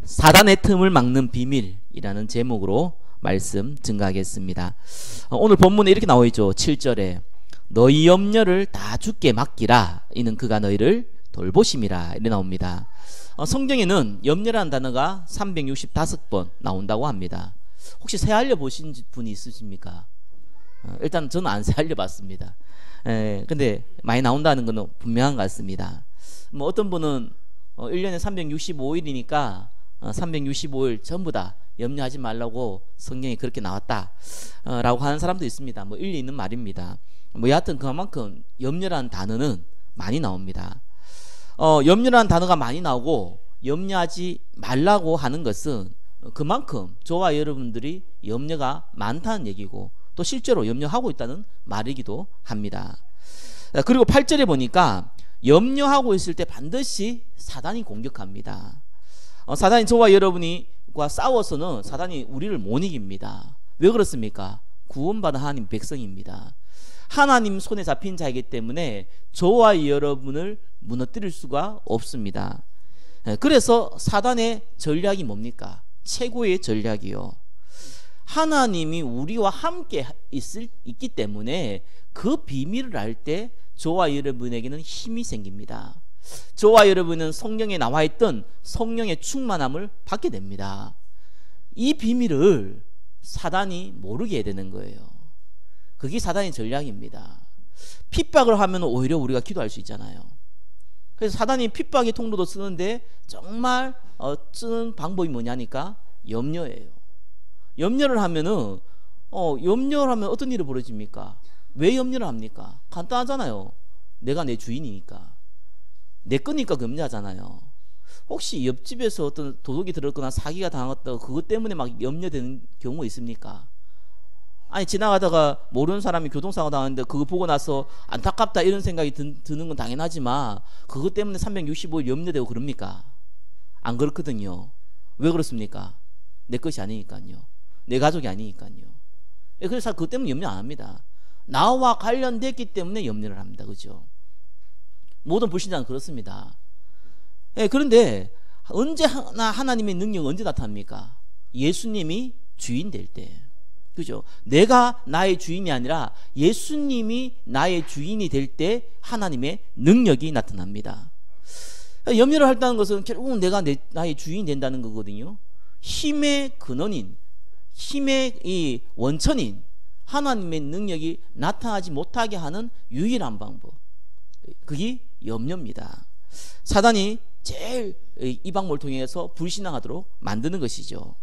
사단의 틈을 막는 비밀이라는 제목으로 말씀 증가하겠습니다. 오늘 본문에 이렇게 나와 있죠. 7절에 너희 염려를 다 주께 맡기라 이는 그가 너희를 돌보심이라 이렇게 나옵니다. 성경에는 염려라는 단어가 365번 나온다고 합니다. 혹시 새알려 보신 분이 있으십니까? 일단 저는 안 새알려 봤습니다. 근데 많이 나온다는 것은 분명한 것 같습니다. 뭐 어떤 분은 1년에 365일이니까 365일 전부 다 염려하지 말라고 성경이 그렇게 나왔다 라고 하는 사람도 있습니다. 뭐 일리 있는 말입니다. 뭐 여하튼 그만큼 염려라는 단어는 많이 나옵니다. 염려라는 단어가 많이 나오고 염려하지 말라고 하는 것은 그만큼 저와 여러분들이 염려가 많다는 얘기고 또 실제로 염려하고 있다는 말이기도 합니다. 그리고 8절에 보니까 염려하고 있을 때 반드시 사단이 공격합니다. 사단이 저와 여러분과 싸워서는 사단이 우리를 못 이깁니다. 왜 그렇습니까? 구원받은 하나님 백성입니다. 하나님 손에 잡힌 자이기 때문에 저와 여러분을 무너뜨릴 수가 없습니다. 그래서 사단의 전략이 뭡니까? 최고의 전략이요. 하나님이 우리와 함께 있기 때문에 그 비밀을 알 때 저와 여러분에게는 힘이 생깁니다. 저와 여러분은 성경에 나와 있던 성령의 충만함을 받게 됩니다. 이 비밀을 사단이 모르게 해야 되는 거예요. 그게 사단의 전략입니다. 핍박을 하면 오히려 우리가 기도할 수 있잖아요. 그래서 사단이 핍박의 통로도 쓰는데 정말 쓰는 방법이 뭐냐니까 염려예요. 염려를 하면은 염려를 하면 어떤 일이 벌어집니까? 왜 염려를 합니까? 간단하잖아요. 내가 내 주인이니까. 내 거니까 염려하잖아요. 혹시 옆집에서 어떤 도둑이 들었거나 사기가 당했다고 그것 때문에 막 염려되는 경우가 있습니까? 아니 지나가다가 모르는 사람이 교통사고 당했는데 그거 보고 나서 안타깝다 이런 생각이 드는 건 당연하지만 그것 때문에 365일 염려되고 그럽니까? 안 그렇거든요. 왜 그렇습니까? 내 것이 아니니까요. 내 가족이 아니니까요. 그래서 그것 때문에 염려 안 합니다. 나와 관련됐기 때문에 염려를 합니다. 그죠? 모든 불신자는 그렇습니다. 그런데 언제나 하나님의 능력은 언제 나타납니까? 예수님이 주인 될 때. 그죠? 내가 나의 주인이 아니라 예수님이 나의 주인이 될 때 하나님의 능력이 나타납니다. 염려를 한다는 것은 결국은 내가 나의 주인이 된다는 거거든요. 힘의 근원인, 힘의 이 원천인 하나님의 능력이 나타나지 못하게 하는 유일한 방법, 그게 염려입니다. 사단이 제일 이 방법을 통해서 불신앙하도록 만드는 것이죠.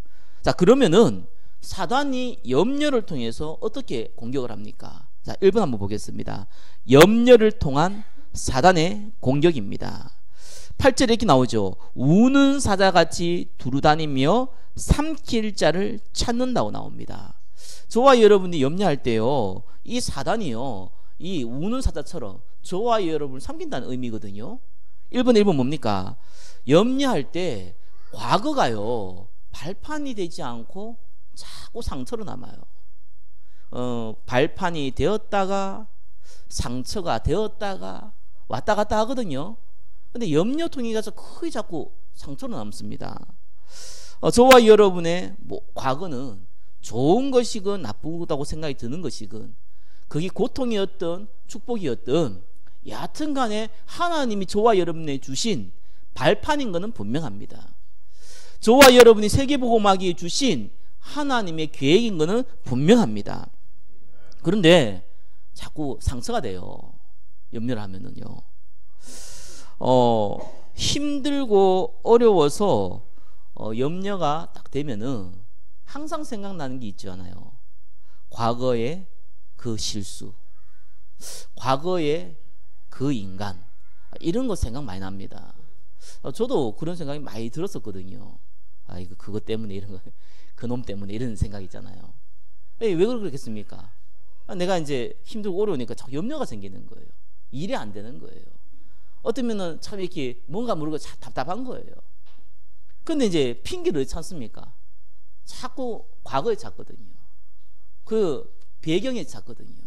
자, 그러면은 사단이 염려를 통해서 어떻게 공격을 합니까? 자, 1번 한번 보겠습니다. 염려를 통한 사단의 공격입니다. 8절에 이렇게 나오죠. 우는 사자같이 두루다니며 삼킬 자를 찾는다고 나옵니다. 저와 여러분이 염려할 때요, 이 사단이요, 이 우는 사자처럼 저와 여러분을 삼킨다는 의미거든요. 1번 뭡니까? 염려할 때 과거가요 발판이 되지 않고 자꾸 상처로 남아요. 발판이 되었다가 상처가 되었다가 왔다 갔다 하거든요. 근데 염려통이 가서 거의 자꾸 상처로 남습니다. 저와 여러분의 과거는 좋은 것이건 나쁘다고 생각이 드는 것이건 그게 고통이었던 축복이었던 여하튼 간에 하나님이 저와 여러분에 주신 발판인 것은 분명합니다. 저와 여러분이 세계복음하기에 주신 하나님의 계획인 것은 분명합니다. 그런데 자꾸 상처가 돼요. 염려를 하면은요. 힘들고 어려워서 염려가 딱 되면은 항상 생각나는 게 있잖아요. 과거의 그 실수, 과거의 그 인간, 이런 거 생각 많이 납니다. 저도 그런 생각이 많이 들었었거든요. 이거 그것 때문에 이런 거, 그놈 때문에 이런 생각이 있잖아요. 왜 그렇겠습니까? 내가 이제 힘들고 어려우니까 자꾸 염려가 생기는 거예요. 일이 안 되는 거예요. 어쩌면은 참 이렇게 뭔가 모르고 답답한 거예요. 근데 이제 핑계를 찾습니까? 자꾸 과거에 찾거든요. 그 배경에 찾거든요.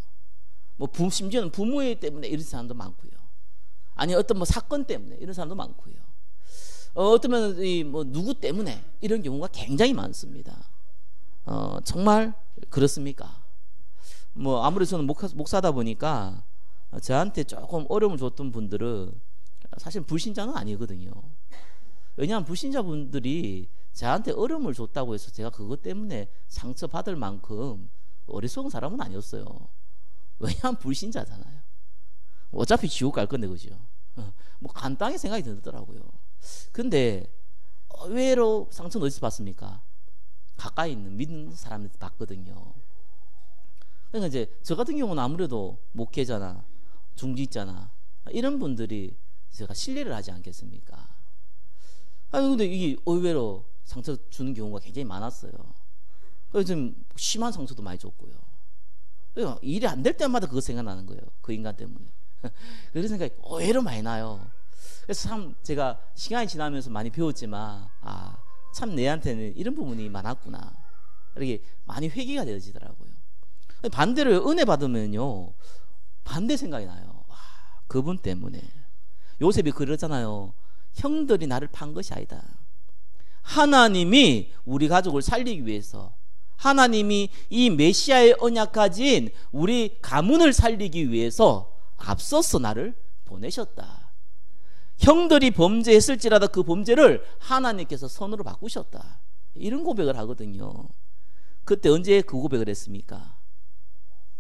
심지어는 부모 때문에 이런 사람도 많고요. 아니 어떤 사건 때문에 이런 사람도 많고요. 어쩌면 뭐 누구 때문에 이런 경우가 굉장히 많습니다. 정말 그렇습니까? 뭐 아무래도 저는 목사다 보니까 저한테 조금 어려움을 줬던 분들은 사실 불신자는 아니거든요. 왜냐하면 불신자분들이 저한테 어려움을 줬다고 해서 제가 그것 때문에 상처받을 만큼 어리석은 사람은 아니었어요. 왜냐하면 불신자잖아요. 어차피 지옥 갈 건데, 그죠? 뭐 간단하게 생각이 들더라고요. 근데 의외로 상처는 어디서 받습니까? 가까이 있는 믿는 사람한테 받거든요. 그러니까 이제 저 같은 경우는 아무래도 목회자나 중직자나 이런 분들이 제가 신뢰를 하지 않겠습니까? 아니 근데 이게 의외로 상처 주는 경우가 굉장히 많았어요. 그래서 좀 심한 상처도 많이 줬고요. 그러니까 일이 안 될 때마다 그거 생각나는 거예요. 그 인간 때문에. 그런 생각이 의외로 많이 나요. 그래서 참 제가 시간이 지나면서 많이 배웠지만 참 내한테는 이런 부분이 많았구나. 이렇게 많이 회개가 되어지더라고요. 반대로 은혜 받으면요 반대 생각이 나요. 그분 때문에 요셉이 그러잖아요. 형들이 나를 판 것이 아니다. 하나님이 우리 가족을 살리기 위해서, 하나님이 이 메시아의 언약 가진 우리 가문을 살리기 위해서 앞서서 나를 보내셨다. 형들이 범죄했을지라도 그 범죄를 하나님께서 선으로 바꾸셨다. 이런 고백을 하거든요. 그때 언제 그 고백을 했습니까?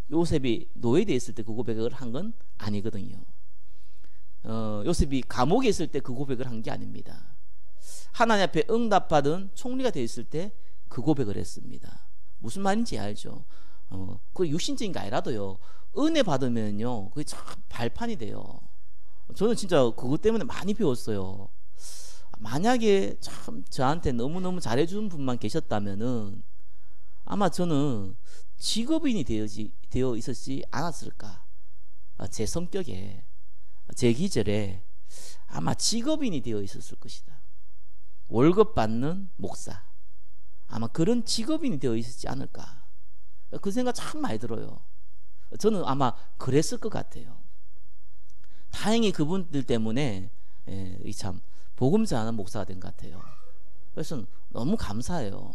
요셉이 노예되어 있을 때 그 고백을 한 건 아니거든요. 요셉이 감옥에 있을 때 그 고백을 한 게 아닙니다. 하나님 앞에 응답받은 총리가 되어 있을 때 그 고백을 했습니다. 무슨 말인지 알죠? 그 육신적인 게 아니라도요, 은혜 받으면요 그게 참 발판이 돼요. 저는 진짜 그것 때문에 많이 배웠어요. 만약에 참 저한테 너무너무 잘해주는 분만 계셨다면은 아마 저는 직업인이 되어 있었지 않았을까. 제 성격에, 제 기질에 아마 직업인이 되어 있었을 것이다. 월급 받는 목사, 아마 그런 직업인이 되어 있었지 않을까. 그 생각 참 많이 들어요. 저는 아마 그랬을 것 같아요. 다행히 그분들 때문에 참 복음 전하는 목사가 된 것 같아요. 그래서 너무 감사해요.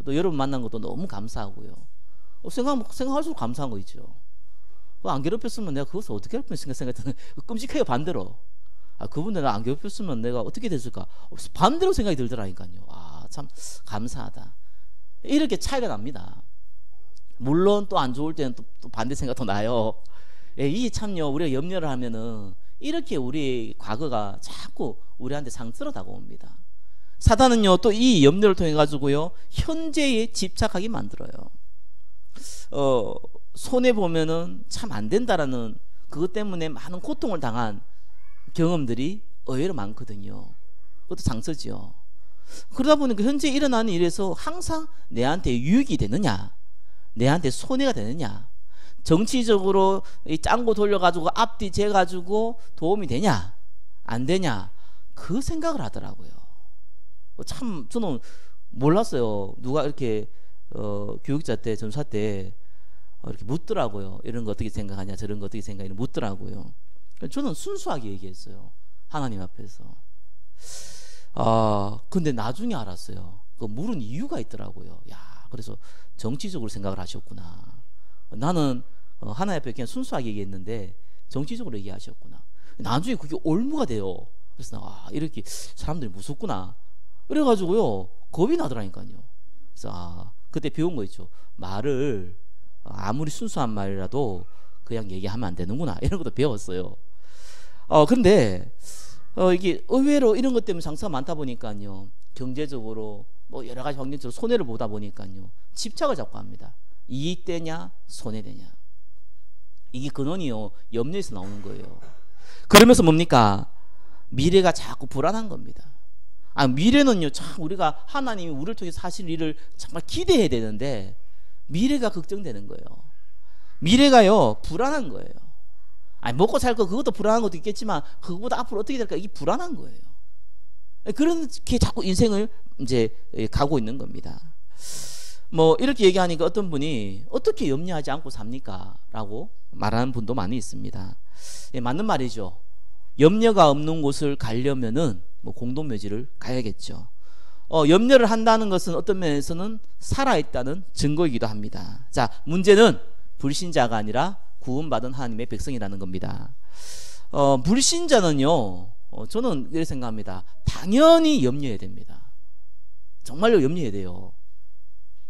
또 여러분 만난 것도 너무 감사하고요. 생각할수록 감사한 거 있죠. 안 괴롭혔으면 내가 그것을 어떻게 괴롭혔을까 생각했더니 끔찍해요. 반대로. 그분들 나 안 괴롭혔으면 내가 어떻게 됐을까, 반대로 생각이 들더라니까요. 참 감사하다. 이렇게 차이가 납니다. 물론 또 안 좋을 때는 또 반대 생각도 나요. 이게 참요, 우리가 염려를 하면은 이렇게 우리 과거가 자꾸 우리한테 상처로 다가옵니다. 사단은요 또 이 염려를 통해 가지고요 현재에 집착하게 만들어요. 손해 보면은 참 안 된다라는 그것 때문에 많은 고통을 당한 경험들이 의외로 많거든요. 그것도 상처죠. 그러다 보니까 현재 일어나는 일에서 항상 내한테 유익이 되느냐, 내한테 손해가 되느냐, 정치적으로 짱구 돌려가지고 앞뒤 재가지고 도움이 되냐 안 되냐, 그 생각을 하더라고요. 참 저는 몰랐어요. 누가 이렇게 교육자 때, 전사 때 이렇게 묻더라고요. 이런 거 어떻게 생각하냐, 저런 거 어떻게 생각하냐 묻더라고요. 저는 순수하게 얘기했어요. 하나님 앞에서. 근데 나중에 알았어요. 그 물은 이유가 있더라고요. 그래서 정치적으로 생각을 하셨구나. 나는 하나님 앞에 그냥 순수하게 얘기했는데 정치적으로 얘기하셨구나. 나중에 그게 올무가 돼요. 그래서 이렇게 사람들이 무섭구나. 그래가지고요 겁이 나더라니까요. 그래서 그때 배운 거 있죠. 말을 아무리 순수한 말이라도 그냥 얘기하면 안 되는구나, 이런 것도 배웠어요. 근데 이게 의외로 이런 것 때문에 상처가 많다 보니까요, 경제적으로 뭐 여러 가지 환경적으로 손해를 보다 보니까요 집착을 자꾸 합니다. 이익되냐 손해되냐, 이게 근원이요 염려에서 나오는 거예요. 그러면서 뭡니까? 미래가 자꾸 불안한 겁니다. 미래는요 참 우리가 하나님이 우리를 통해서 하실 일을 정말 기대해야 되는데 미래가 걱정되는 거예요. 미래가요 불안한 거예요. 먹고 살 거 그것도 불안한 것도 있겠지만 그거보다 앞으로 어떻게 될까, 이게 불안한 거예요. 그렇게 자꾸 인생을 이제 가고 있는 겁니다. 뭐 이렇게 얘기하니까 어떤 분이 어떻게 염려하지 않고 삽니까? 라고 말하는 분도 많이 있습니다. 맞는 말이죠. 염려가 없는 곳을 가려면은 뭐 공동묘지를 가야겠죠. 염려를 한다는 것은 어떤 면에서는 살아있다는 증거이기도 합니다. 자, 문제는 불신자가 아니라 구원받은 하나님의 백성이라는 겁니다. 불신자는요, 저는 이렇게 생각합니다. 당연히 염려해야 됩니다. 정말로 염려해야 돼요.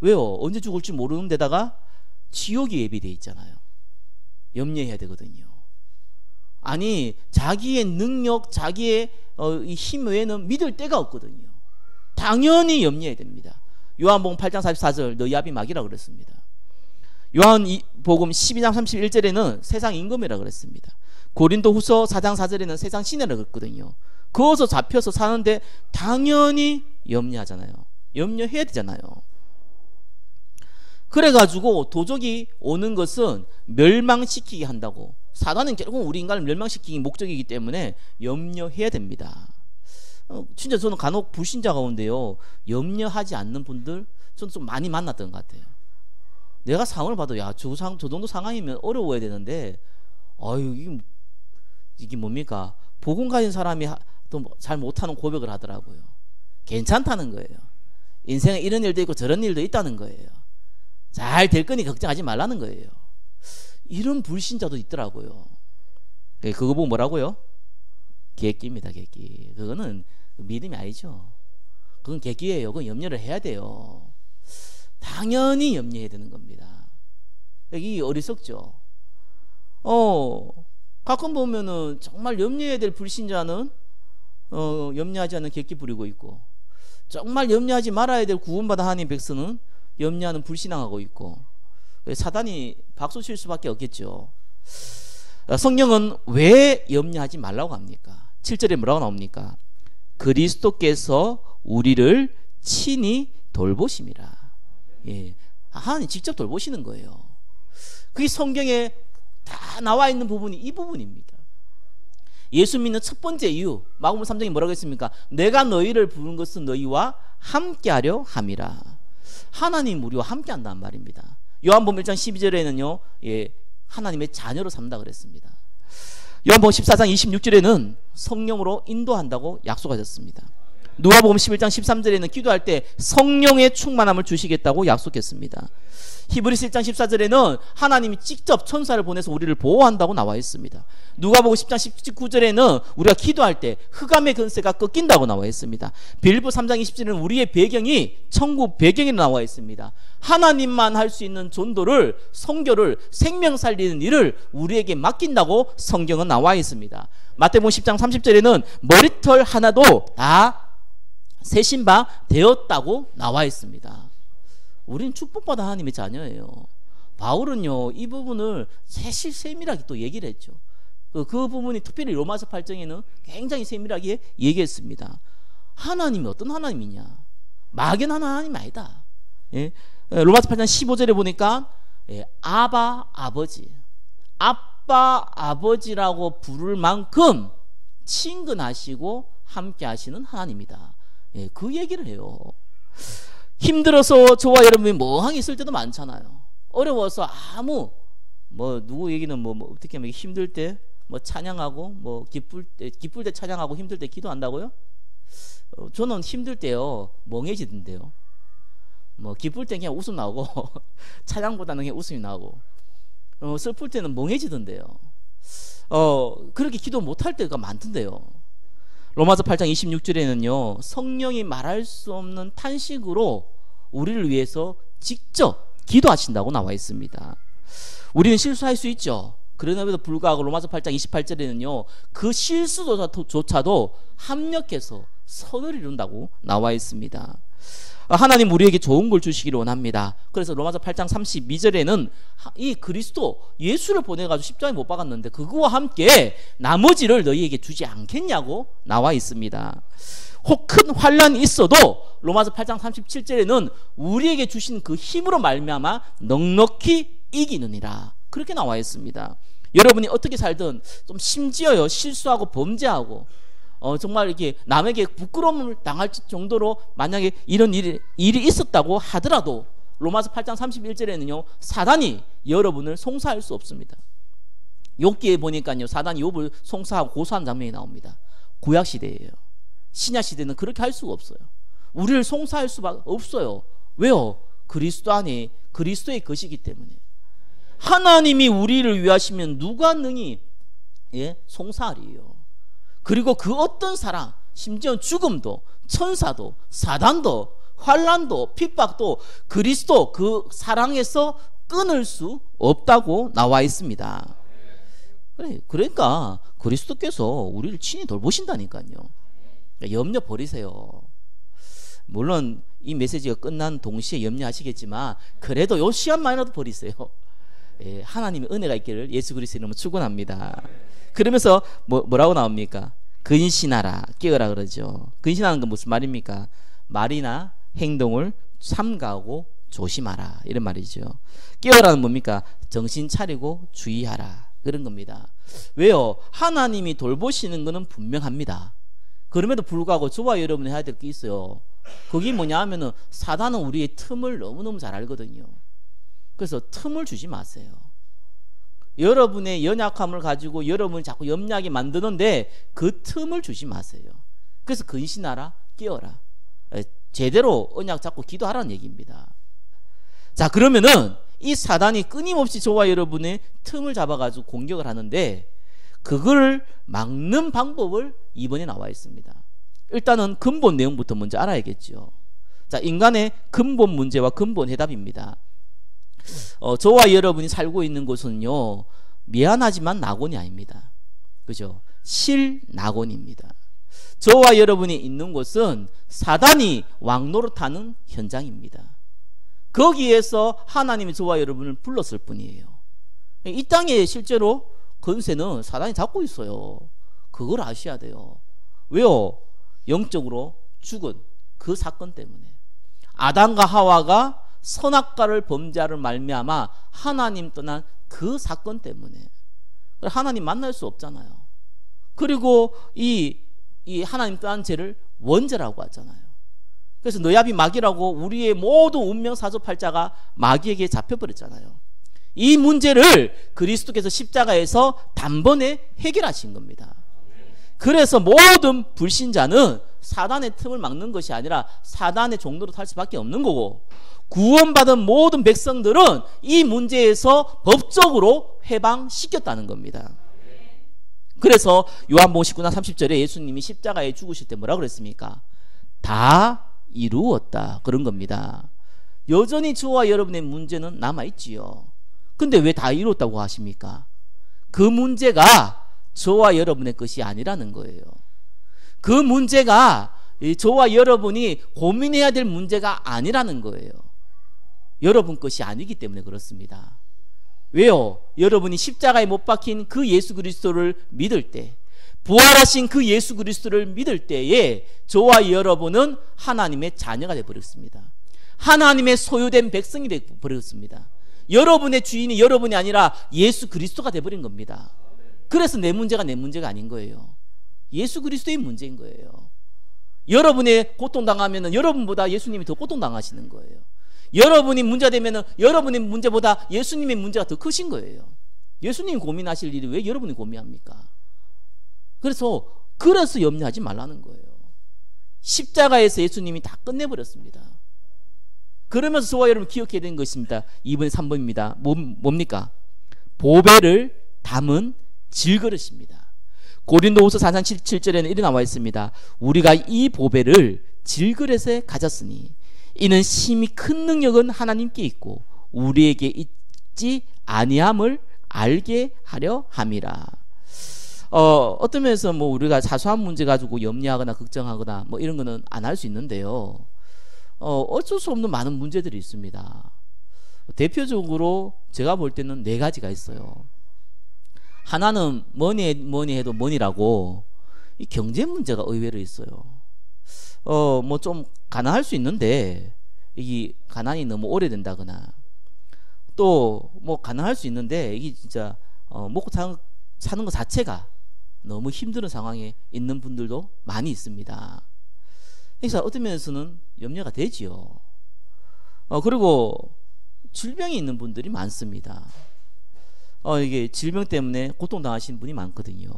왜요? 언제 죽을지 모르는 데다가 지옥이 예비되어 있잖아요. 염려해야 되거든요. 아니, 자기의 능력, 자기의 힘 외에는 믿을 데가 없거든요. 당연히 염려해야 됩니다. 요한복음 8장 44절 너희 아비 마귀라고 그랬습니다. 요한복음 12장 31절에는 세상 임금이라고 그랬습니다. 고린도후서 4장 4절에는 세상 신이라고 그랬거든요. 거기서 잡혀서 사는데 당연히 염려하잖아요. 염려해야 되잖아요. 그래가지고 도적이 오는 것은 멸망시키게 한다고. 사단은 결국 우리 인간을 멸망시키기 목적이기 때문에 염려해야 됩니다. 진짜 저는 간혹 불신자 가운데요, 염려하지 않는 분들 저는 좀 많이 만났던 것 같아요. 내가 상황을 봐도 야, 저 정도 상황이면 어려워야 되는데 아유 이게 뭡니까? 복음 가진 사람이 또 잘 못하는 고백을 하더라고요. 괜찮다는 거예요. 인생에 이런 일도 있고 저런 일도 있다는 거예요. 잘 될 거니 걱정하지 말라는 거예요. 이런 불신자도 있더라고요. 그거 보고 뭐라고요? 객기입니다. 객기. 그거는 믿음이 아니죠. 그건 객기예요. 그건 염려를 해야 돼요. 당연히 염려해야 되는 겁니다. 이게 어리석죠. 가끔 보면은 정말 염려해야 될 불신자는 염려하지 않는 객기 부리고 있고, 정말 염려하지 말아야 될 구원받은 하나님 백성은 염려하는 불신앙하고 있고, 사단이 박수 칠 수밖에 없겠죠. 성경은 왜 염려하지 말라고 합니까? 7절에 뭐라고 나옵니까? 그리스도께서 우리를 친히 돌보심이라. 예, 하나님 직접 돌보시는 거예요. 그게 성경에 다 나와 있는 부분이 이 부분입니다. 예수 믿는 첫 번째 이유, 마가복음 3장이 뭐라고 했습니까? 내가 너희를 부른 것은 너희와 함께하려 함이라. 하나님 우리와 함께한다는 말입니다. 요한복음 1장 12절에는요, 예, 하나님의 자녀로 삼다 그랬습니다. 요한복음 14장 26절에는 성령으로 인도한다고 약속하셨습니다. 누가복음 11장 13절에는 기도할 때 성령의 충만함을 주시겠다고 약속했습니다. 히브리서 1장 14절에는 하나님이 직접 천사를 보내서 우리를 보호한다고 나와 있습니다. 누가복음 10장 19절에는 우리가 기도할 때 흑암의 권세가 꺾인다고 나와 있습니다. 빌립보 3장 20절에는 우리의 배경이 천국 배경이 나와 있습니다. 하나님만 할 수 있는 전도를, 선교를, 생명 살리는 일을 우리에게 맡긴다고 성경은 나와 있습니다. 마태복음 10장 30절에는 머리털 하나도 다 세신 바 되었다고 나와 있습니다. 우리는 축복받은 하나님의 자녀예요. 바울은요, 이 부분을 사실 세밀하게 또 얘기를 했죠. 그 부분이 특별히 로마서 8장에는 굉장히 세밀하게 얘기했습니다. 하나님이 어떤 하나님이냐? 막연한 하나님이 아니다. 예? 로마서 8장 15절에 보니까 아바 아버지, 아빠 아버지라고 부를 만큼 친근하시고 함께 하시는 하나님이다. 예, 그 얘기를 해요. 힘들어서 저와 여러분이 멍하니 있을 때도 많잖아요. 어려워서 누구 얘기는 어떻게 하면 힘들 때 찬양하고 기쁠 때 찬양하고 힘들 때 기도한다고요? 저는 힘들 때요 멍해지던데요. 기쁠 때 그냥 웃음 나오고 찬양보다는 그냥 웃음이 나오고, 슬플 때는 멍해지던데요. 그렇게 기도 못할 때가 많던데요. 로마서 8장 26절에는요 성령이 말할 수 없는 탄식으로 우리를 위해서 직접 기도하신다고 나와 있습니다. 우리는 실수할 수 있죠. 그럼에도 불구하고 로마서 8장 28절에는요 그 실수조차도 합력해서 선을 이룬다고 나와 있습니다. 하나님 우리에게 좋은 걸 주시기를 원합니다. 그래서 로마서 8장 32절에는 이 그리스도 예수를 보내가지고 십자가에 못 박았는데 그거와 함께 나머지를 너희에게 주지 않겠냐고 나와 있습니다. 혹 큰 환난이 있어도 로마서 8장 37절에는 우리에게 주신 그 힘으로 말미암아 넉넉히 이기느니라, 그렇게 나와 있습니다. 여러분이 어떻게 살든 좀 심지어요 실수하고 범죄하고 정말 이렇게 남에게 부끄러움을 당할 정도로 만약에 이런 일이 있었다고 하더라도 로마서 8장 31절에는요 사단이 여러분을 송사할 수 없습니다. 욥기에 보니까요, 사단이 욥을 송사하고 고소한 장면이 나옵니다. 구약 시대예요. 신약 시대는 그렇게 할 수가 없어요. 우리를 송사할 수밖에 없어요. 왜요? 그리스도 안에 그리스도의 것이기 때문에. 하나님이 우리를 위하시면 누가 능히 송사하리요. 그리고 그 어떤 사랑, 심지어 죽음도, 천사도, 사단도, 환난도, 핍박도 그리스도 그 사랑에서 끊을 수 없다고 나와 있습니다. 그러니까 그리스도께서 우리를 친히 돌보신다니까요. 염려 버리세요. 물론 이 메시지가 끝난 동시에 염려하시겠지만 그래도 요 시간만이라도 버리세요. 하나님의 은혜가 있기를 예수 그리스도 이름으로 축원합니다. 그러면서 뭐라고 나옵니까? 근신하라, 깨어라 그러죠. 근신하는 건 무슨 말입니까? 말이나 행동을 삼가하고 조심하라, 이런 말이죠. 깨어라는 뭡니까? 정신 차리고 주의하라, 그런 겁니다. 왜요? 하나님이 돌보시는 것은 분명합니다. 그럼에도 불구하고 저와 여러분이 해야 될 게 있어요. 그게 뭐냐 하면은 사단은 우리의 틈을 너무너무 잘 알거든요. 그래서 틈을 주지 마세요. 여러분의 연약함을 가지고 여러분이 자꾸 염려하게 만드는데 그 틈을 주지 마세요. 그래서 근신하라, 깨어라, 제대로 언약 잡고 기도하라는 얘기입니다. 자, 그러면은 이 사단이 끊임없이 저와 여러분의 틈을 잡아가지고 공격을 하는데 그걸 막는 방법을 이번에 나와 있습니다. 일단은 근본 내용부터 먼저 알아야겠죠. 자, 인간의 근본 문제와 근본 해답입니다. 저와 여러분이 살고 있는 곳은요, 미안하지만 낙원이 아닙니다. 그죠? 실낙원입니다. 저와 여러분이 있는 곳은 사단이 왕노릇하는 현장입니다. 거기에서 하나님이 저와 여러분을 불렀을 뿐이에요. 이 땅에 실제로 권세는 사단이 잡고 있어요. 그걸 아셔야 돼요. 왜요? 영적으로 죽은 그 사건 때문에. 아담과 하와가 선악과를 범죄를 말미암아 하나님 떠난 그 사건 때문에. 하나님 만날 수 없잖아요. 그리고 이 하나님 떠난 죄를 원죄라고 하잖아요. 그래서 너야비 마귀라고 우리의 모든 운명 사주팔자가 마귀에게 잡혀버렸잖아요. 이 문제를 그리스도께서 십자가에서 단번에 해결하신 겁니다. 그래서 모든 불신자는 사단의 틈을 막는 것이 아니라 사단의 종로로 살 수밖에 없는 거고, 구원받은 모든 백성들은 이 문제에서 법적으로 해방시켰다는 겁니다. 그래서 요한복음 19장 30절에 예수님이 십자가에 죽으실 때 뭐라 그랬습니까? 다 이루었다, 그런 겁니다. 여전히 저와 여러분의 문제는 남아있지요. 근데 왜 다 이루었다고 하십니까? 그 문제가 저와 여러분의 것이 아니라는 거예요. 그 문제가 저와 여러분이 고민해야 될 문제가 아니라는 거예요. 여러분 것이 아니기 때문에 그렇습니다. 왜요? 여러분이 십자가에 못 박힌 그 예수 그리스도를 믿을 때, 부활하신 그 예수 그리스도를 믿을 때에 저와 여러분은 하나님의 자녀가 되어버렸습니다. 하나님의 소유된 백성이 되어버렸습니다. 여러분의 주인이 여러분이 아니라 예수 그리스도가 되어버린 겁니다. 그래서 내 문제가 내 문제가 아닌 거예요. 예수 그리스도의 문제인 거예요. 여러분의 고통당하면 여러분보다 예수님이 더 고통당하시는 거예요. 여러분이 문제가 되면 여러분의 문제보다 예수님의 문제가 더 크신 거예요. 예수님이 고민하실 일이 왜 여러분이 고민합니까? 그래서 염려하지 말라는 거예요. 십자가에서 예수님이 다 끝내버렸습니다. 그러면서 저와 여러분 기억해야 되는 것입니다. 2번 3번입니다. 뭡니까? 보배를 담은 질그릇입니다. 고린도후서 4장 7절에는 이렇게 나와 있습니다. 우리가 이 보배를 질그릇에 가졌으니 이는 심히 큰 능력은 하나님께 있고 우리에게 있지 아니함을 알게 하려 함이라. 어떤 면에서 우리가 사소한 문제 가지고 염려하거나 걱정하거나 이런 거는 안 할 수 있는데요. 어쩔 수 없는 많은 문제들이 있습니다. 대표적으로 제가 볼 때는 4가지가 있어요. 하나는 뭐니 해도 뭐니라고 이 경제 문제가 의외로 있어요. 좀 가난할 수 있는데 이 가난이 너무 오래된다거나 또 가난할 수 있는데 이게 진짜 먹고 사는 것 자체가 너무 힘든 상황에 있는 분들도 많이 있습니다. 그래서 어떤 면에서는 염려가 되지요. 그리고 질병이 있는 분들이 많습니다. 이게 질병 때문에 고통당하시는 분이 많거든요.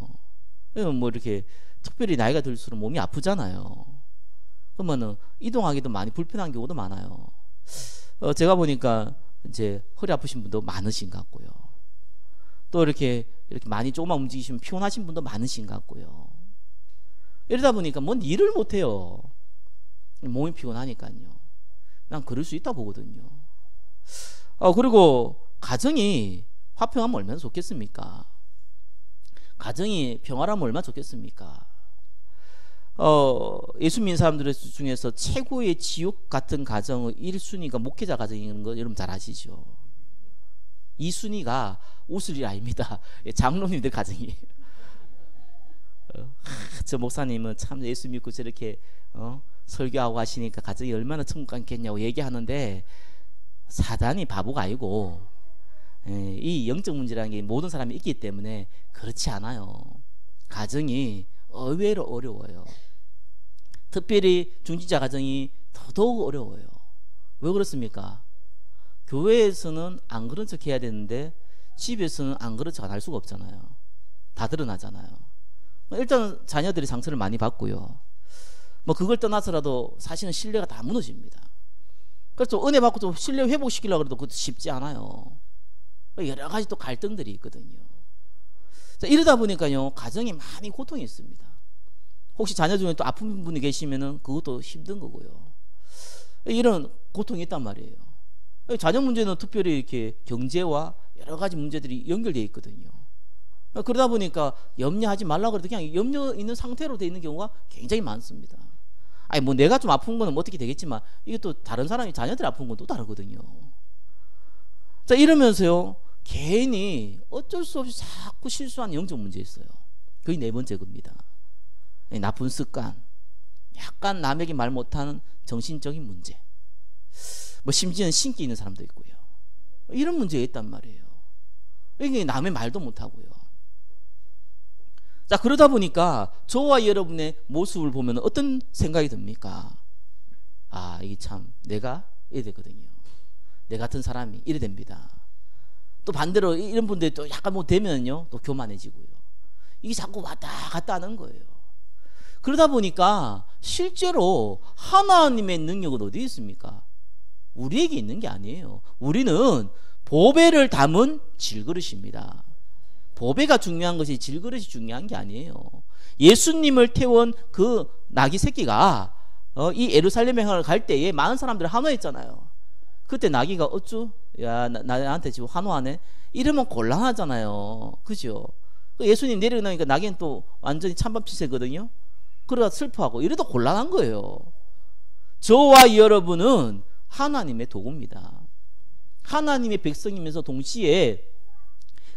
뭐 이렇게 특별히 나이가 들수록 몸이 아프잖아요. 그러면은 이동하기도 많이 불편한 경우도 많아요. 제가 보니까 이제 허리 아프신 분도 많으신 것 같고요. 또 이렇게 많이 조금만 움직이시면 피곤하신 분도 많으신 것 같고요. 이러다 보니까 뭔 일을 못해요. 몸이 피곤하니까요. 난 그럴 수 있다 보거든요. 그리고 가정이 화평하면 얼마나 좋겠습니까? 가정이 평화라면 얼마나 좋겠습니까? 예수 믿는 사람들 중에서 최고의 지옥 같은 가정의 1순위가 목회자 가정인 거 여러분 잘 아시죠? 2순위가 웃을 일 아닙니다. 장로님들 가정이에요. 저 목사님은 참 예수 믿고 저렇게 설교하고 하시니까 가정이 얼마나 천국 갔겠냐고 얘기하는데, 사단이 바보가 아니고 이 영적 문제라는 게 모든 사람이 있기 때문에 그렇지 않아요. 가정이 의외로 어려워요. 특별히 중지자 가정이 더더욱 어려워요. 왜 그렇습니까? 교회에서는 안 그런 척 해야 되는데 집에서는 안 그런 척 안 할 수가 없잖아요. 다 드러나잖아요. 일단 자녀들이 상처를 많이 받고요. 뭐 그걸 떠나서라도 사실은 신뢰가 다 무너집니다. 그래서 은혜 받고 또 신뢰 회복시키려고 해도 그것도 쉽지 않아요. 여러 가지 또 갈등들이 있거든요. 자, 이러다 보니까요, 가정이 많이 고통이 있습니다. 혹시 자녀 중에 또 아픈 분이 계시면은 그것도 힘든 거고요. 이런 고통이 있단 말이에요. 자녀 문제는 특별히 이렇게 경제와 여러 가지 문제들이 연결되어 있거든요. 그러다 보니까 염려하지 말라고 해도 그냥 염려 있는 상태로 되어 있는 경우가 굉장히 많습니다. 아니 뭐 내가 좀 아픈 거는 뭐 어떻게 되겠지만 이게 또 다른 사람이 자녀들이 아픈 건 또 다르거든요. 자, 이러면서요 개인이 어쩔 수 없이 자꾸 실수하는 영적 문제 있어요. 그게 네 번째 겁니다. 나쁜 습관, 약간 남에게 말 못하는 정신적인 문제, 뭐 심지어는 신기 있는 사람도 있고요. 이런 문제가 있단 말이에요. 이게 남의 말도 못하고요. 자, 그러다 보니까 저와 여러분의 모습을 보면 어떤 생각이 듭니까? 아, 이게 참 내가 이래 되거든요. 내 같은 사람이 이래 됩니다. 또 반대로 이런 분들이 또 약간 뭐 되면요 또 교만해지고요. 이게 자꾸 왔다 갔다 하는 거예요. 그러다 보니까 실제로 하나님의 능력은 어디 있습니까? 우리에게 있는 게 아니에요. 우리는 보배를 담은 질그릇입니다. 보배가 중요한 것이 질그릇이 중요한 게 아니에요. 예수님을 태운 그 나귀 새끼가 이 예루살렘에 갈 때에 많은 사람들을 환호했잖아요. 그때 나귀가 어쭈? 야, 나한테 지금 환호하네? 이러면 곤란하잖아요. 그죠? 예수님 내려나니까 나귀는 또 완전히 찬밥 치세거든요. 그러다 슬퍼하고 이래도 곤란한 거예요. 저와 여러분은 하나님의 도구입니다. 하나님의 백성이면서 동시에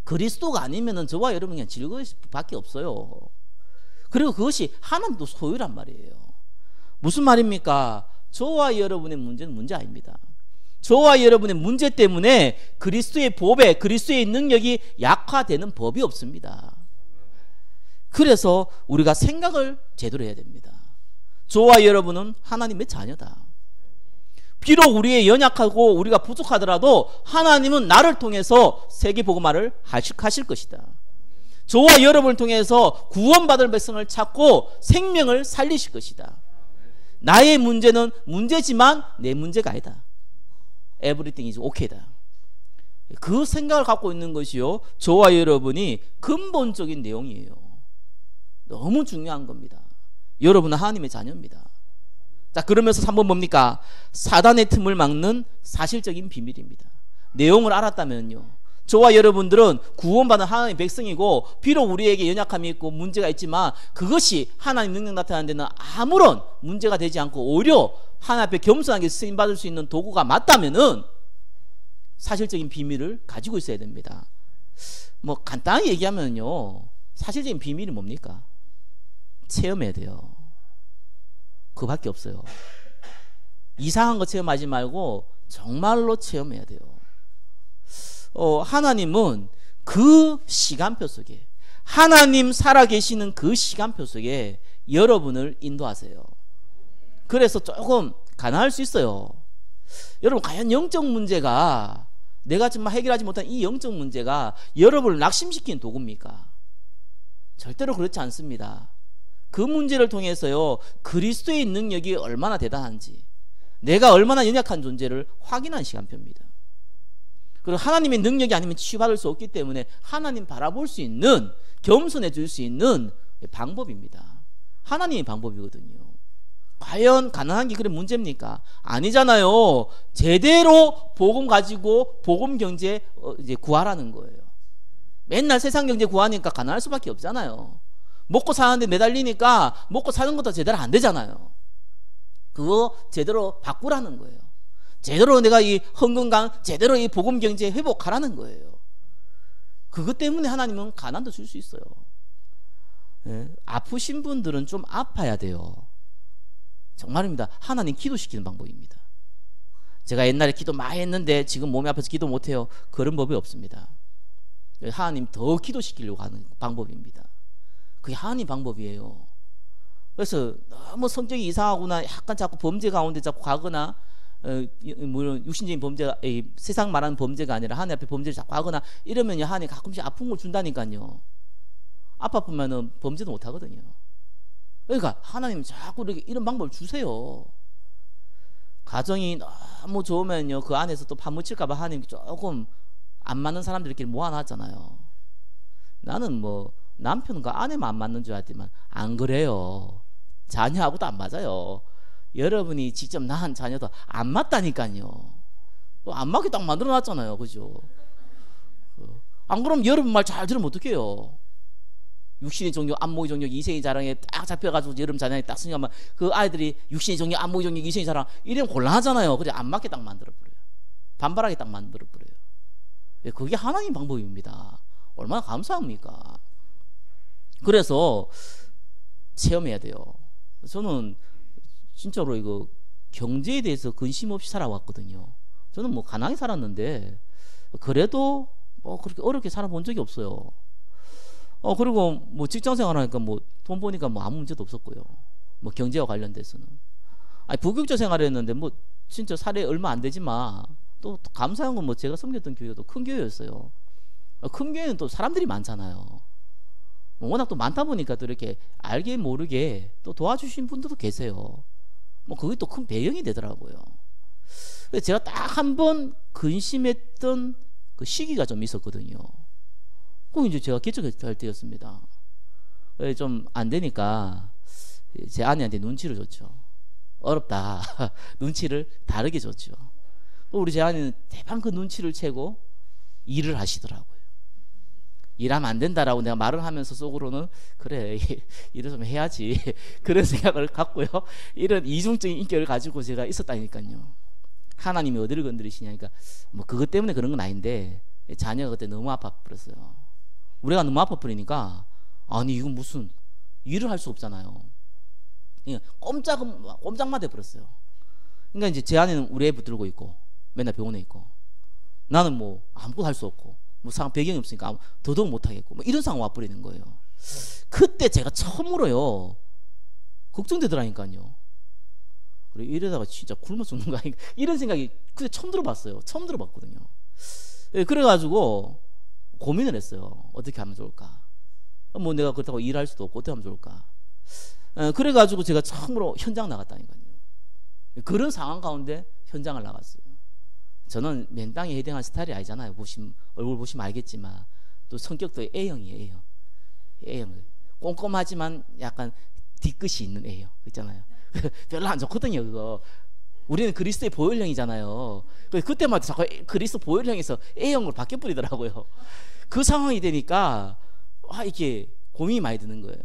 그리스도가 아니면은 저와 여러분 그냥 질그릇밖에 없어요. 그리고 그것이 하나님도 소유란 말이에요. 무슨 말입니까? 저와 여러분의 문제는 문제 아닙니다. 저와 여러분의 문제 때문에 그리스도의 보배, 그리스도의 능력이 약화되는 법이 없습니다. 그래서 우리가 생각을 제대로 해야 됩니다. 저와 여러분은 하나님의 자녀다. 비록 우리의 연약하고 우리가 부족하더라도 하나님은 나를 통해서 세계복음화를 하실 것이다. 저와 여러분을 통해서 구원받을 백성을 찾고 생명을 살리실 것이다. 나의 문제는 문제지만 내 문제가 아니다. Everything is okay다. 그 생각을 갖고 있는 것이요 저와 여러분이 근본적인 내용이에요. 너무 중요한 겁니다. 여러분은 하나님의 자녀입니다. 자, 그러면서 3번 뭡니까? 사단의 틈을 막는 사실적인 비밀입니다. 내용을 알았다면요 저와 여러분들은 구원받은 하나님의 백성이고 비록 우리에게 연약함이 있고 문제가 있지만 그것이 하나님 능력 나타나는 데는 아무런 문제가 되지 않고 오히려 하나님 앞에 겸손하게 쓰임받을 수 있는 도구가 맞다면은 사실적인 비밀을 가지고 있어야 됩니다. 뭐 간단하게 얘기하면요 사실적인 비밀이 뭡니까? 체험해야 돼요. 그거밖에 없어요. 이상한 거 체험하지 말고 정말로 체험해야 돼요. 하나님은 그 시간표 속에 하나님 살아계시는 그 시간표 속에 여러분을 인도하세요. 그래서 조금 가난할 수 있어요. 여러분 과연 영적 문제가 내가 정말 해결하지 못한 이 영적 문제가 여러분을 낙심시키는 도구입니까? 절대로 그렇지 않습니다. 그 문제를 통해서요, 그리스도의 능력이 얼마나 대단한지, 내가 얼마나 연약한 존재를 확인한 시간표입니다. 그리고 하나님의 능력이 아니면 치유받을 수 없기 때문에 하나님 바라볼 수 있는, 겸손해 줄 수 있는 방법입니다. 하나님의 방법이거든요. 과연 가난한 게 그래 문제입니까? 아니잖아요. 제대로 복음 가지고 복음 경제 이제 구하라는 거예요. 맨날 세상 경제 구하니까 가난할 수밖에 없잖아요. 먹고 사는데 매달리니까 먹고 사는 것도 제대로 안 되잖아요. 그거 제대로 바꾸라는 거예요. 제대로 내가 이 헌금강, 제대로 이 복음 경제 회복하라는 거예요. 그것 때문에 하나님은 가난도 줄 수 있어요. 예? 아프신 분들은 좀 아파야 돼요. 정말입니다. 하나님 기도시키는 방법입니다. 제가 옛날에 기도 많이 했는데 지금 몸이 아파서 기도 못해요. 그런 법이 없습니다. 하나님 더 기도시키려고 하는 방법입니다. 그게 하나님 방법이에요. 그래서 너무 성격이 이상하거나 약간 자꾸 범죄 가운데 자꾸 가거나, 물론 육신적인 범죄가, 세상 말하는 범죄가 아니라 하나님 앞에 범죄를 자꾸 하거나 이러면 하나님 가끔씩 아픈 걸 준다니까요. 아파보면 범죄도 못 하거든요. 그러니까 하나님 자꾸 이렇게 이런 방법을 주세요. 가정이 너무 좋으면요, 그 안에서 또 파묻힐까봐 하나님 조금 안 맞는 사람들끼리 모아놨잖아요. 나는 뭐 남편과 아내만 안 맞는 줄 알았지만 안 그래요. 자녀하고도 안 맞아요. 여러분이 직접 낳은 자녀도 안 맞다니까요. 안 맞게 딱 만들어놨잖아요. 그죠? 안 그러면 여러분 말 잘 들으면 어떡해요? 육신의 종교, 안목의 종교, 이생의 자랑에 딱 잡혀가지고 여러분 자녀에 딱 생각하면 그 아이들이 육신의 종교, 안목의 종교, 이생의 자랑 이러면 곤란하잖아요. 그래 안 맞게 딱 만들어버려요. 반발하게 딱 만들어버려요. 그게 하나님 방법입니다. 얼마나 감사합니까? 그래서 체험해야 돼요. 저는 진짜로 이거 경제에 대해서 근심 없이 살아왔거든요. 저는 뭐 가난하게 살았는데 그래도 뭐 그렇게 어렵게 살아본 적이 없어요. 그리고 뭐 직장 생활하니까 뭐 돈 버니까 뭐 아무 문제도 없었고요. 뭐 경제와 관련돼서는. 아니 부교육자 생활을 했는데 뭐 진짜 사례 얼마 안 되지만 또 감사한 건 뭐 제가 섬겼던 교회도 큰 교회였어요. 큰 교회는 또 사람들이 많잖아요. 워낙 또 많다 보니까 또 이렇게 알게 모르게 또 도와주신 분들도 계세요. 뭐 그게 또 큰 배경이 되더라고요. 그래서 제가 딱 한 번 근심했던 그 시기가 좀 있었거든요. 꼭 이제 제가 개척할 때였습니다. 좀 안 되니까 제 아내한테 눈치를 줬죠. 어렵다. 눈치를 다르게 줬죠. 우리 제 아내는 대판 그 눈치를 채고 일을 하시더라고요. 일하면 안 된다라고 내가 말을 하면서 속으로는 그래 일을 좀 해야지 그런 생각을 갖고요. 이런 이중적인 인격을 가지고 제가 있었다니까요. 하나님이 어디를 건드리시냐니까 뭐 그것 때문에 그런 건 아닌데 자녀가 그때 너무 아파버렸어요. 우리가 너무 아파버리니까 아니 이건 무슨 일을 할 수 없잖아요. 꼼짝만 돼버렸어요. 그러니까 이제 제 아내는 우리 애 붙들고 있고 맨날 병원에 있고 나는 뭐 아무것도 할 수 없고 뭐 상황 배경이 없으니까 더더욱 못하겠고 뭐 이런 상황 와버리는 거예요. 그때 제가 처음으로요 걱정되더라니까요. 그래 이러다가 진짜 굶어 죽는 거 아닌가 이런 생각이 그때 처음 들어봤어요. 처음 들어봤거든요. 그래가지고 고민을 했어요. 어떻게 하면 좋을까? 뭐 내가 그렇다고 일할 수도 없고 어떻게 하면 좋을까? 그래가지고 제가 처음으로 현장 나갔다니까요. 그런 상황 가운데 현장을 나갔어요. 저는 맨땅에 해당할 스타일이 아니잖아요. 얼굴 보시면 알겠지만 또 성격도 A형이에요. A형 꼼꼼하지만 약간 뒤끝이 있는 A형 있잖아요. 별로 안 좋거든요. 그거 우리는 그리스도의 보혈형이잖아요. 그때마다 자꾸 그리스도 보혈형에서 A형으로 바뀌어버리더라고요. 그 상황이 되니까 이게 고민이 많이 드는 거예요.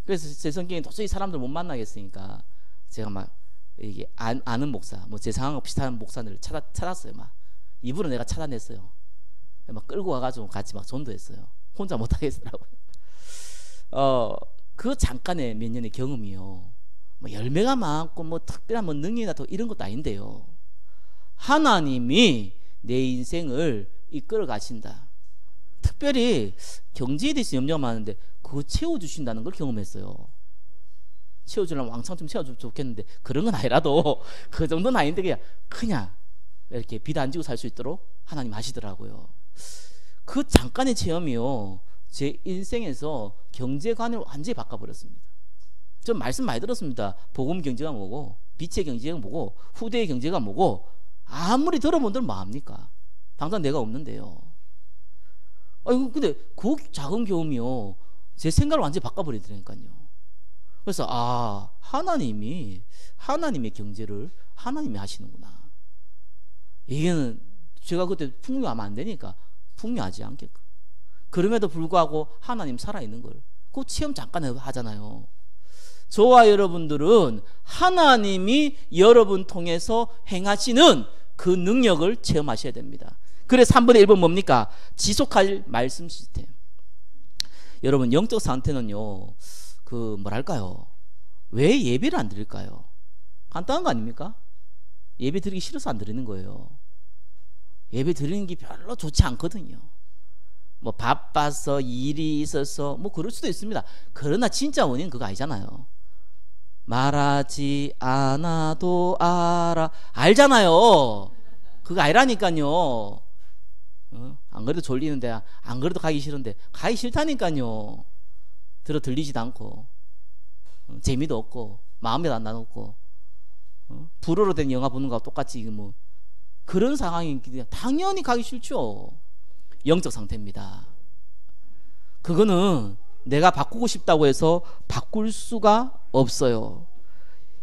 그래서 제 성격이 도저히 사람들 못 만나겠으니까 제가 막 이게 아는 목사, 뭐 제 상황과 비슷한 목사들을 찾았어요. 막 입으로 내가 찾아냈어요. 막 끌고 와가지고 같이 막 전도했어요. 혼자 못 하겠더라고요. 그 잠깐의 몇 년의 경험이요. 뭐 열매가 많고 뭐 특별한 뭐 능력이나 더 이런 것도 아닌데요. 하나님이 내 인생을 이끌어 가신다. 특별히 경제에 대해서 염려가 많은데 그거 채워주신다는 걸 경험했어요. 채워주려면 왕창 좀 채워주면 좋겠는데 그런 건 아니라도 그 정도는 아닌데 그냥 이렇게 빚 안 지고 살 수 있도록 하나님 하시더라고요. 그 잠깐의 체험이요, 제 인생에서 경제관을 완전히 바꿔버렸습니다. 좀 말씀 많이 들었습니다. 복음 경제가 뭐고, 빛의 경제가 뭐고, 후대의 경제가 뭐고, 아무리 들어본들 뭐합니까? 당장 내가 없는데요. 근데 그 작은 경험이요, 제 생각을 완전히 바꿔버리더라니까요. 그래서 하나님의 경제를 하나님이 하시는구나. 이게는 제가 그때 풍요하면 안 되니까 풍요하지 않게끔. 그럼에도 불구하고 하나님 살아있는 걸 그 체험 잠깐 하잖아요. 저와 여러분들은 하나님이 여러분 통해서 행하시는 그 능력을 체험하셔야 됩니다. 그래서 3분의 1번 뭡니까? 지속할 말씀 시스템. 여러분, 영적 상태는요, 뭐랄까요, 왜 예배를 안 드릴까요? 간단한 거 아닙니까? 예배 드리기 싫어서 안 드리는 거예요. 예배 드리는 게 별로 좋지 않거든요. 뭐 바빠서, 일이 있어서, 뭐 그럴 수도 있습니다. 그러나 진짜 원인은 그거 아니잖아요. 말하지 않아도 알잖아요. 그거 아니라니까요. 안 그래도 졸리는데, 안 그래도 가기 싫은데 가기 싫다니까요. 들리지도 않고, 재미도 없고, 마음에도 안 나놓고, 불어로 된 영화 보는 거하고 똑같이 뭐 그런 상황이 당연히 가기 싫죠. 영적 상태입니다. 그거는 내가 바꾸고 싶다고 해서 바꿀 수가 없어요.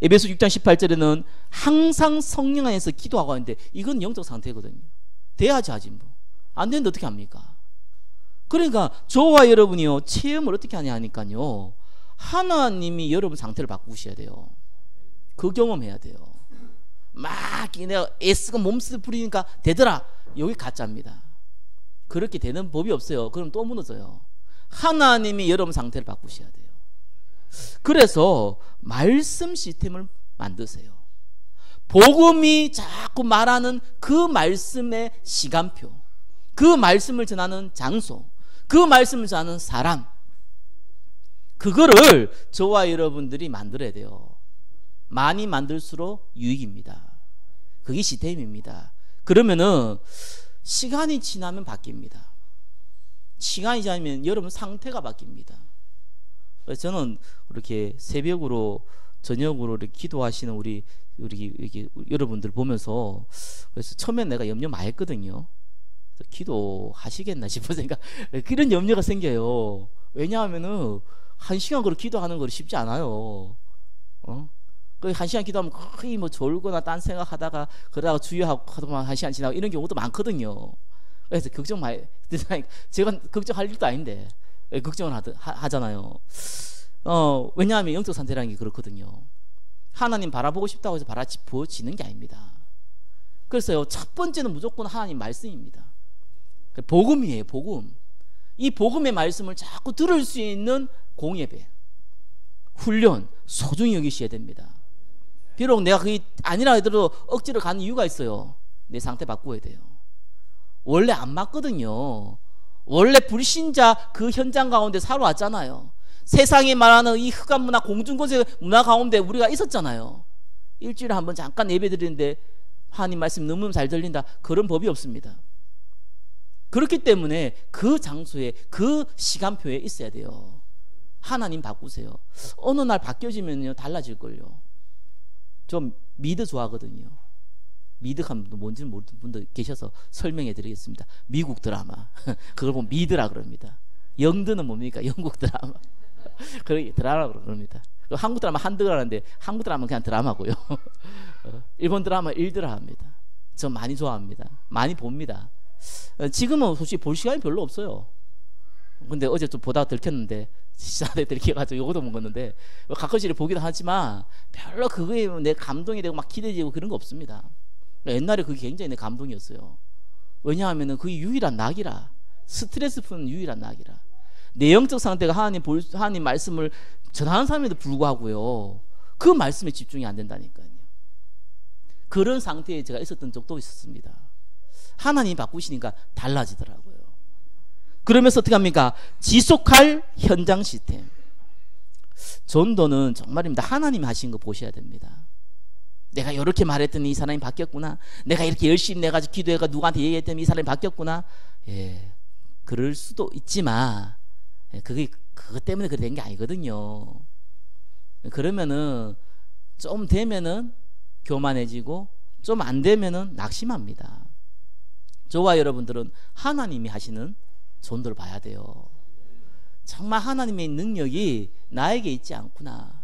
에베소 6장 18절에는 항상 성령 안에서 기도하고 하는데, 이건 영적 상태거든요. 돼야지 하지 뭐. 안 되는데 어떻게 합니까? 그러니까 저와 여러분이요, 체험을 어떻게 하냐 하니까요, 하나님이 여러분 상태를 바꾸셔야 돼요. 그 경험해야 돼요. 막 내가 애쓰고 몸쓰고 부리니까 되더라. 여기 가짜입니다. 그렇게 되는 법이 없어요. 그럼 또 무너져요. 하나님이 여러분 상태를 바꾸셔야 돼요. 그래서 말씀 시스템을 만드세요. 복음이 자꾸 말하는 그 말씀의 시간표, 그 말씀을 전하는 장소, 그 말씀을 전하는 사람, 그거를 저와 여러분들이 만들어야 돼요. 많이 만들수록 유익입니다. 그게 시스템입니다. 그러면은 시간이 지나면 바뀝니다. 시간이 지나면 여러분 상태가 바뀝니다. 그래서 저는 그렇게 새벽으로, 저녁으로 이렇게 기도하시는 우리 여러분들 보면서, 그래서 처음엔 내가 염려 많이 했거든요. 기도하시겠나 싶어 생각, 그런 염려가 생겨요. 왜냐하면은 1시간 그렇게 기도하는 거 쉽지 않아요. 그 1시간 기도하면 거의 뭐 졸거나 딴 생각하다가 그러다가 주의하고 하다만 1시간 지나고 이런 경우도 많거든요. 그래서 걱정 많이, 제가 걱정할 일도 아닌데 걱정을 하잖아요. 왜냐하면 영적 상태라는 게 그렇거든요. 하나님 바라보고 싶다고 해서 바라보지는 게 아닙니다. 그래서요, 첫 번째는 무조건 하나님 말씀입니다. 복음이에요. 복음. 이 복음의 말씀을 자꾸 들을 수 있는 공예배, 훈련, 소중히 여기셔야 됩니다. 비록 내가 그게 아니라 하더라도 억지로 가는 이유가 있어요. 내 상태 바꾸어야 돼요. 원래 안 맞거든요. 원래 불신자 그 현장 가운데 살아왔잖아요. 세상이 말하는 이 흑암 문화, 공중거세 문화 가운데 우리가 있었잖아요. 일주일에 한 번 잠깐 예배 드리는데 하나님 말씀 너무 잘 들린다, 그런 법이 없습니다. 그렇기 때문에 그 장소에, 그 시간표에 있어야 돼요. 하나님 바꾸세요. 어느 날 바뀌어지면요 달라질걸요. 저 미드 좋아하거든요. 미드하면 뭔지는 모르는 분들 계셔서 설명해 드리겠습니다. 미국 드라마 그걸 보면 미드라 그럽니다. 영드는 뭡니까? 영국 드라마. 그러게 드라마라고 그럽니다. 한국 드라마 한드라는데 한국 드라마는 그냥 드라마고요. 일본 드라마 일드라마입니다. 저 많이 좋아합니다. 많이 봅니다. 지금은 솔직히 볼 시간이 별로 없어요. 근데 어제 좀 보다가 들켰는데, 시간에 들켜가지고 요거도 먹었는데, 가끔씩 보기도 하지만 별로 그거에 내 감동이 되고 막 기대되고 그런 거 없습니다. 옛날에 그게 굉장히 내 감동이었어요. 왜냐하면 그게 유일한 낙이라, 스트레스 푸는 유일한 낙이라. 내 영적 상태가 하나님 말씀을 전하는 사람에도 불구하고요, 그 말씀에 집중이 안 된다니까요. 그런 상태에 제가 있었던 적도 있었습니다. 하나님이 바꾸시니까 달라지더라고요. 그러면서 어떻게 합니까? 지속할 현장 시스템. 전도는 정말입니다. 하나님이 하신 거 보셔야 됩니다. 내가 이렇게 말했더니 이 사람이 바뀌었구나. 내가 이렇게 열심히 내가지고 기도해가 누구한테 얘기했더니 이 사람이 바뀌었구나. 예, 그럴 수도 있지만 그것 때문에 그렇게 된 게 아니거든요. 그러면은 좀 되면은 교만해지고 좀 안 되면은 낙심합니다. 저와 여러분들은 하나님이 하시는 전도를 봐야 돼요. 정말 하나님의 능력이 나에게 있지 않구나.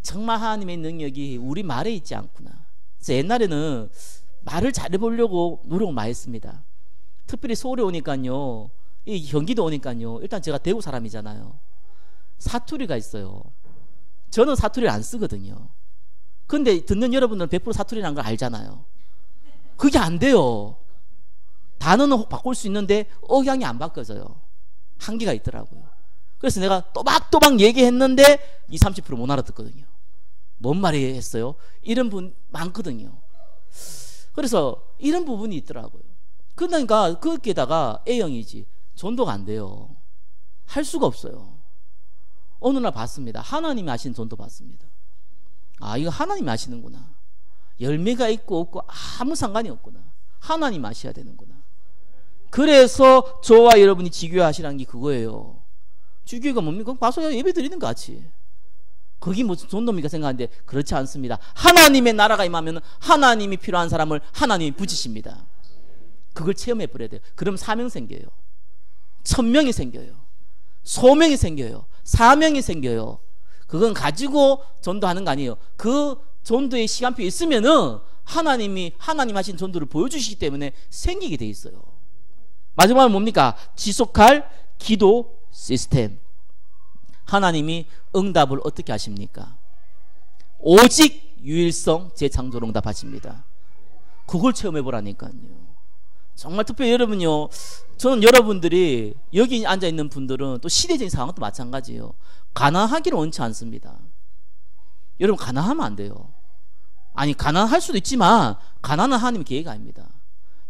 정말 하나님의 능력이 우리 말에 있지 않구나. 그래서 옛날에는 말을 잘해보려고 노력을 많이 했습니다. 특별히 서울에 오니까요, 이 경기도 오니까요, 일단 제가 대구 사람이잖아요. 사투리가 있어요. 저는 사투리를 안 쓰거든요. 근데 듣는 여러분들은 100% 사투리라는 걸 알잖아요. 그게 안 돼요. 단어는 바꿀 수 있는데 억양이 안 바뀌어져요. 한계가 있더라고요. 그래서 내가 또박또박 얘기했는데 20, 30% 못 알아듣거든요. 뭔 말이 했어요? 이런 분 많거든요. 그래서 이런 부분이 있더라고요. 그러니까 거기에다가 A형이지 전도가 안 돼요. 할 수가 없어요. 어느 날 봤습니다. 하나님이 하신 전도 봤습니다. 아, 이거 하나님이 하시는구나. 열매가 있고 없고 아무 상관이 없구나. 하나님 하셔야 되는구나. 그래서 저와 여러분이 지교하시라는 게 그거예요. 지교가 뭡니까? 가서 예배 드리는 거 같이. 그게 무슨 전도입니까 생각하는데 그렇지 않습니다. 하나님의 나라가 임하면 하나님이 필요한 사람을 하나님이 부지십니다. 그걸 체험해 버려야 돼요. 그럼 사명 생겨요. 1000명이 생겨요. 소명이 생겨요. 사명이 생겨요. 그건 가지고 전도하는 거 아니에요. 그 전도의 시간표 있으면은 하나님 하신 전도를 보여주시기 때문에 생기게 돼 있어요. 마지막으로 뭡니까? 지속할 기도 시스템. 하나님이 응답을 어떻게 하십니까? 오직 유일성 재창조로 응답하십니다. 그걸 체험해 보라니까요. 정말 특별히 여러분요, 저는 여러분들이 여기 앉아 있는 분들은 또 시대적인 상황도 마찬가지예요. 가난하기를 원치 않습니다. 여러분 가난하면 안 돼요. 아니 가난할 수도 있지만 가난은 하나님의 계획이 아닙니다.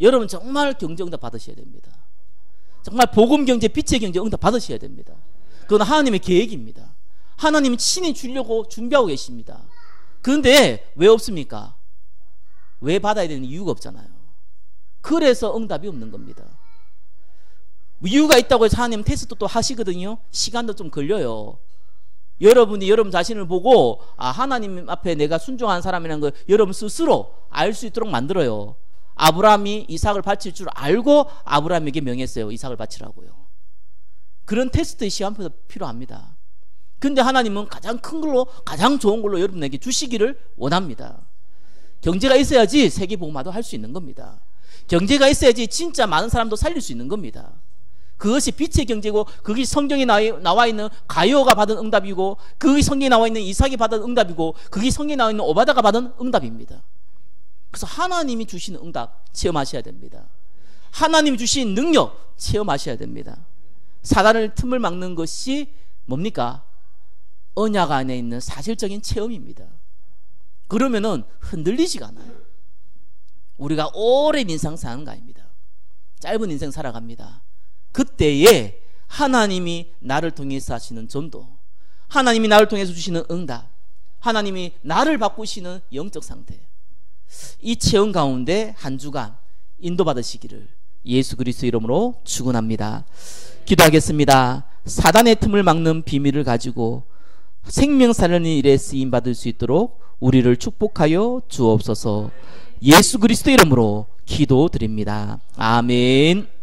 여러분 정말 경제 응답 받으셔야 됩니다. 정말 복음 경제, 빛의 경제 응답 받으셔야 됩니다. 그건 하나님의 계획입니다. 하나님이 친히 주려고 준비하고 계십니다. 그런데 왜 없습니까? 왜 받아야 되는 이유가 없잖아요. 그래서 응답이 없는 겁니다. 이유가 있다고 해서 하나님 테스트 또 하시거든요. 시간도 좀 걸려요. 여러분이 여러분 자신을 보고 하나님 앞에 내가 순종한 사람이라는 걸 여러분 스스로 알 수 있도록 만들어요. 아브라함이 이삭을 바칠 줄 알고 아브라함에게 명했어요. 이삭을 바치라고요. 그런 테스트의 시간표가 필요합니다. 근데 하나님은 가장 큰 걸로, 가장 좋은 걸로 여러분에게 주시기를 원합니다. 경제가 있어야지 세계복음화도 할 수 있는 겁니다. 경제가 있어야지 진짜 많은 사람도 살릴 수 있는 겁니다. 그것이 빛의 경제고, 그것이 성경에 나와 있는 가요가 받은 응답이고, 그것이 성경에 나와 있는 이삭이 받은 응답이고, 그것이 성경에 나와 있는 오바다가 받은 응답입니다. 그래서 하나님이 주시는 응답 체험하셔야 됩니다. 하나님이 주신 능력 체험하셔야 됩니다. 사단을 틈을 막는 것이 뭡니까? 언약 안에 있는 사실적인 체험입니다. 그러면은 흔들리지가 않아요. 우리가 오랜 인생 사는 거 아닙니다. 짧은 인생 살아갑니다. 그때에 하나님이 나를 통해서 하시는 전도, 하나님이 나를 통해서 주시는 응답, 하나님이 나를 바꾸시는 영적 상태, 이 체험 가운데 한 주간 인도받으시기를 예수 그리스도 이름으로 축원합니다. 기도하겠습니다. 사단의 틈을 막는 비밀을 가지고 생명 살리는 일에 쓰임받을 수 있도록 우리를 축복하여 주옵소서. 예수 그리스도 이름으로 기도드립니다. 아멘.